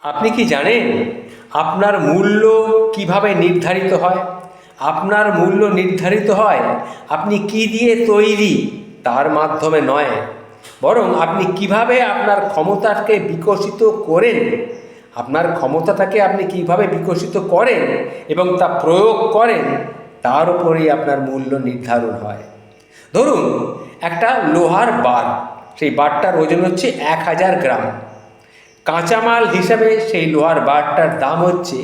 আপনি কি জানেন আপনার মূল্য কিভাবে নির্ধারিত হয়? আপনার মূল্য নির্ধারিত হয় আপনি কি দিয়ে তৈরি তার মাধ্যমে নয়, বরং আপনি কিভাবে আপনার ক্ষমতাকে বিকশিত করেন, আপনার ক্ষমতাটাকে আপনি কিভাবে বিকশিত করেন এবং তা প্রয়োগ করেন তার উপরেই আপনার মূল্য নির্ধারণ হয়। ধরুন একটা লোহার বার, সেই বারটার ওজন হচ্ছে 1000 গ্রাম। কাঁচামাল হিসাবে সেই লোহার বারটার দাম হচ্ছে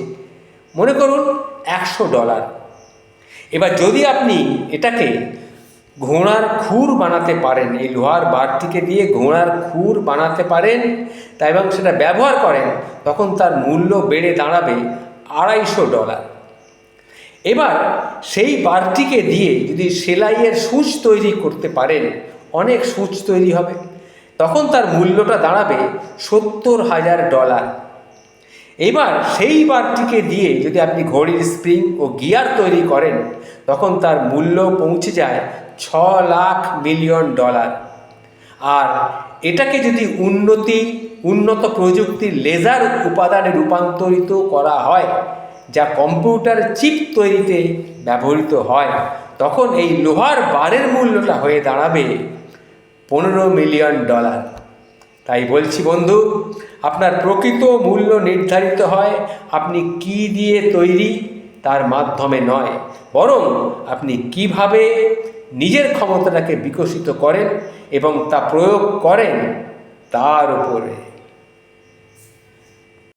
মনে করুন $100। এবার যদি আপনি এটাকে ঘোড়ার খুর বানাতে পারেন, এই লোহার বারটিকে দিয়ে ঘোড়ার খুর বানাতে পারেন তা এবং সেটা ব্যবহার করেন, তখন তার মূল্য বেড়ে দাঁড়াবে $250। এবার সেই বারটিকে দিয়ে যদি সেলাইয়ের সূচ তৈরি করতে পারেন, অনেক সূচ তৈরি হবে, তখন তার মূল্যটা দাঁড়াবে $70,000। এবার সেই বারটিকে দিয়ে যদি আপনি ঘড়ির স্প্রিং ও গিয়ার তৈরি করেন, তখন তার মূল্য পৌঁছে যায় $6,00,000। আর এটাকে যদি উন্নত প্রযুক্তির লেজার উপাদানে রূপান্তরিত করা হয়, যা কম্পিউটার চিপ তৈরিতে ব্যবহৃত হয়, তখন এই লোহার বারের মূল্যটা হয়ে দাঁড়াবে $15,000,000। তাই বলছি বন্ধু, আপনার প্রকৃত মূল্য নির্ধারিত হয় আপনি কি দিয়ে তৈরি তার মাধ্যমে নয়, বরং আপনি কিভাবে নিজের ক্ষমতাটাকে বিকশিত করেন এবং তা প্রয়োগ করেন তার উপরে।